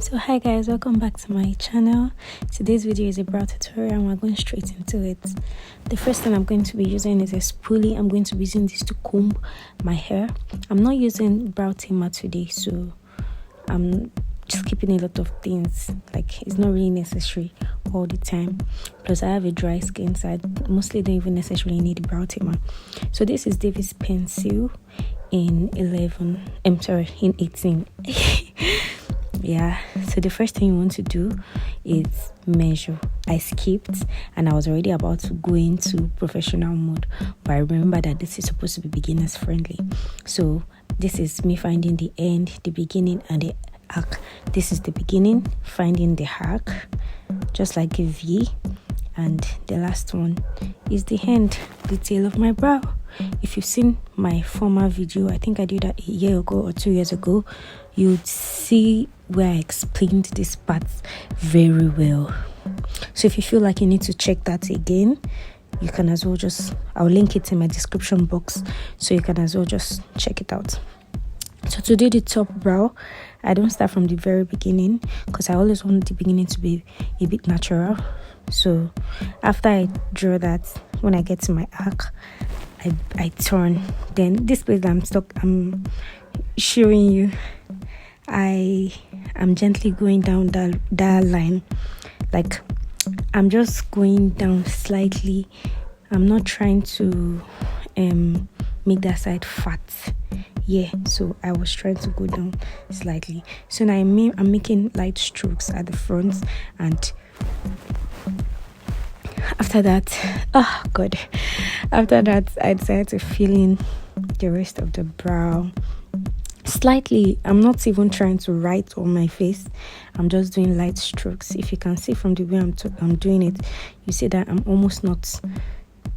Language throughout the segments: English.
So hi guys, welcome back to my channel. Today's video is a brow tutorial and we're going straight into it. The first thing I'm going to be using is a spoolie. I'm going to be using this to comb my hair. I'm not using brow tamer today, so I'm just keeping a lot of things, like it's not really necessary all the time. Plus I have a dry skin, so I mostly don't even necessarily need a brow tamer. So this is David's pencil in 18. Yeah, so the first thing you want to do is measure. I skipped and I was already about to go into professional mode, but I remember that this is supposed to be beginners friendly. So this is me finding the end, the beginning, and the arc. This is the beginning, finding the arc, just like a V, and the last one is the end, the tail of my brow. If you've seen my former video, I think I did that a year ago or 2 years ago, you'd see where I explained this part very well. So if you feel like you need to check that again, you can as well I'll link it in my description box, so you can as well just check it out. So to do the top brow, I don't start from the very beginning because I always want the beginning to be a bit natural. So after I draw that, when I get to my arc, I turn. Then this place that I'm showing you, I am gently going down that line. Like I'm just going down slightly. I'm not trying to make that side fat. Yeah, so I was trying to go down slightly. So now I'm making light strokes at the front, and after that, after that I decided to fill in the rest of the brow slightly. I'm not even trying to write on my face, I'm just doing light strokes. If you can see from the way I'm doing it, you see that I'm almost not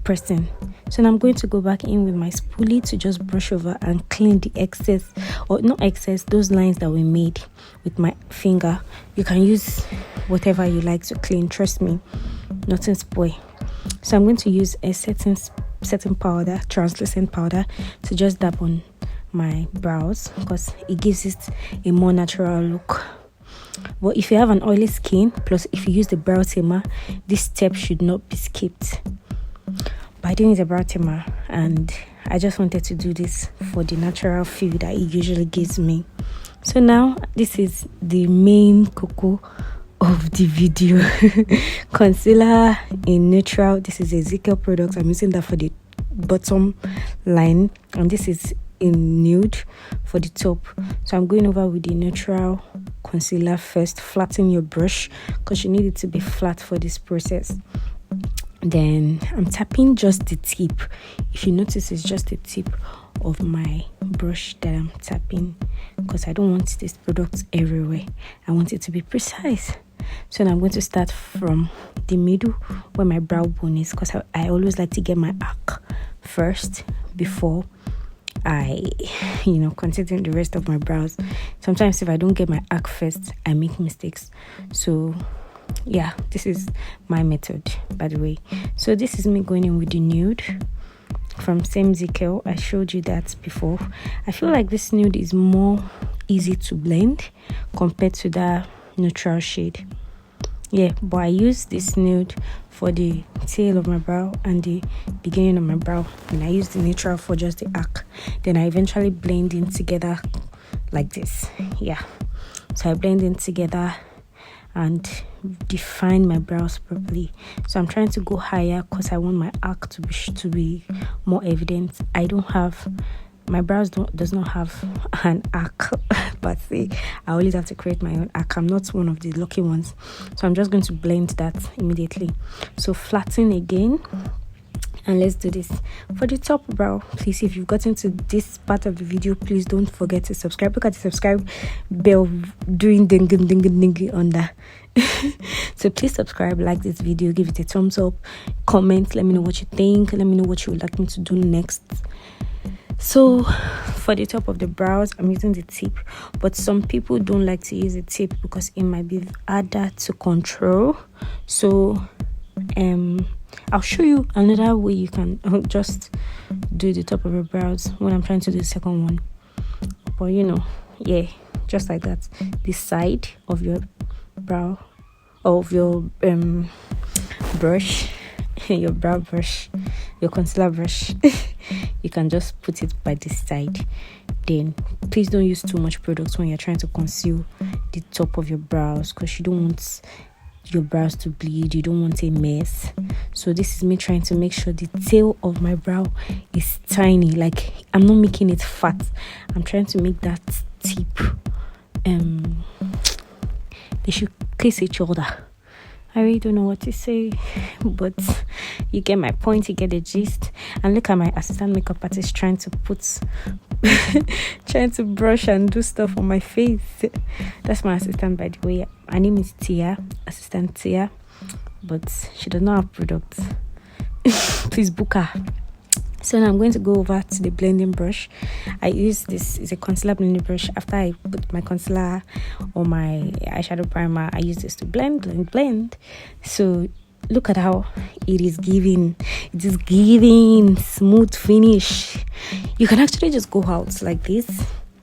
pressing. So now I'm going to go back in with my spoolie to just brush over and clean the excess, or not excess, those lines that we made with my finger. You can use whatever you like to clean, trust me, nothing spoil. So I'm going to use a setting powder, translucent powder, to just dab on my brows because it gives it a more natural look. But if you have an oily skin, plus if you use the brow tamer, this step should not be skipped. By doing the brow tamer, and I just wanted to do this for the natural feel that it usually gives me. So now this is the main cocoa of the video. Concealer in neutral. This is a Zikel product. I'm using that for the bottom line, and this is in nude for the top. So I'm going over with the neutral concealer first. Flatten your brush because you need it to be flat for this process. Then I'm tapping just the tip. If you notice, it's just the tip of my brush that I'm tapping because I don't want this product everywhere. I want it to be precise. So now I'm going to start from the middle where my brow bone is, because I always like to get my arc first before I consider the rest of my brows. Sometimes if I don't get my arc first, I make mistakes. So yeah, this is my method, by the way. So this is me going in with the nude from same Zikel. I showed you that before. I feel like this nude is more easy to blend compared to that neutral shade. Yeah, but I use this nude for the tail of my brow and the beginning of my brow, and I use the neutral for just the arc. Then I eventually blend in together like this. Yeah, so I blend in together and define my brows properly. So I'm trying to go higher because I want my arc to be more evident. My brows does not have an arc, but see, I always have to create my own arc. I'm not one of the lucky ones, so I'm just going to blend that immediately. So flatten again, and let's do this for the top brow. Please, if you've gotten to this part of the video, please don't forget to subscribe. Look at the subscribe bell doing ding on that. So please subscribe, like this video, give it a thumbs up, comment, let me know what you think, let me know what you would like me to do next. So for the top of the brows, I'm using the tip, but some people don't like to use the tip because it might be harder to control. So I'll show you another way you can just do the top of your brows when I'm trying to do the second one. But yeah, just like that. The side of your brow, of your brush, your brow brush, your concealer brush. You can just put it by the side. Then please don't use too much product when you're trying to conceal the top of your brows, because you don't want your brows to bleed, you don't want a mess. So this is me trying to make sure the tail of my brow is tiny. Like, I'm not making it fat, I'm trying to make that tip they should kiss each other. I really don't know what to say, but you get my point, you get the gist. And look at my assistant makeup artist trying to brush and do stuff on my face. That's my assistant, by the way. Her name is Tia, assistant Tia, but she does not have products. Please book her. So now I'm going to go over to the blending brush. I use this, is a concealer blending brush. After I put my concealer or my eyeshadow primer, I use this to blend. So look at how it is giving. It is giving smooth finish. You can actually just go out like this.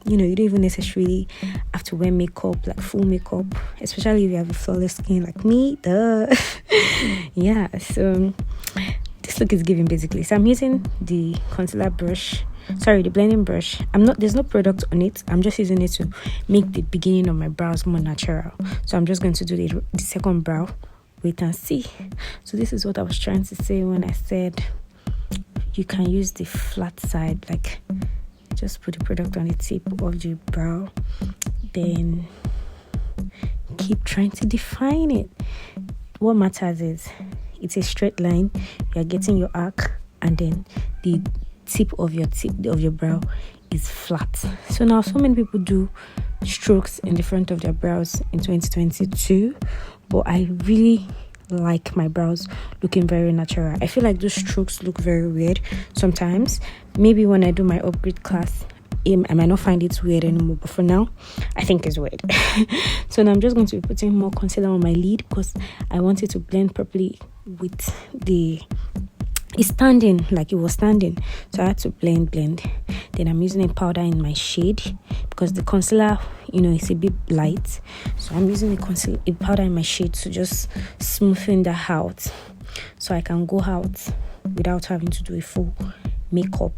You know, you don't even necessarily have to wear makeup, like full makeup, especially if you have a flawless skin like me. Duh. Yeah, so this look is giving basically. So I'm using the concealer brush, the blending brush. There's no product on it. I'm just using it to make the beginning of my brows more natural. So I'm just going to do the second brow. Wait and see. So this is what I was trying to say when I said you can use the flat side, like just put the product on the tip of the brow, then keep trying to define it. What matters is it's a straight line. You're getting your arc, and then the tip of your brow is flat. So now so many people do strokes in the front of their brows in 2022, but I really like my brows looking very natural. I feel like those strokes look very weird sometimes. Maybe when I do my upgrade class, I might not find it weird anymore, but for now I think it's weird. So now I'm just going to be putting more concealer on my lid because I want it to blend properly with it's standing, like it was standing, so I had to blend. Then I'm using a powder in my shade because the concealer, it's a bit light, so I'm using a powder in my shade to just smoothen that out, so I can go out without having to do a full makeup.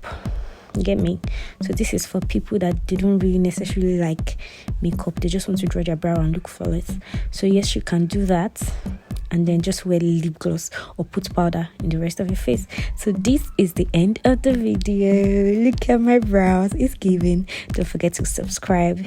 You get me? So this is for people that they don't really necessarily like makeup, they just want to draw their brow and look flawless. So yes, you can do that, and then just wear lip gloss or put powder in the rest of your face. So this is the end of the video. Look at my brows, it's giving. Don't forget to subscribe.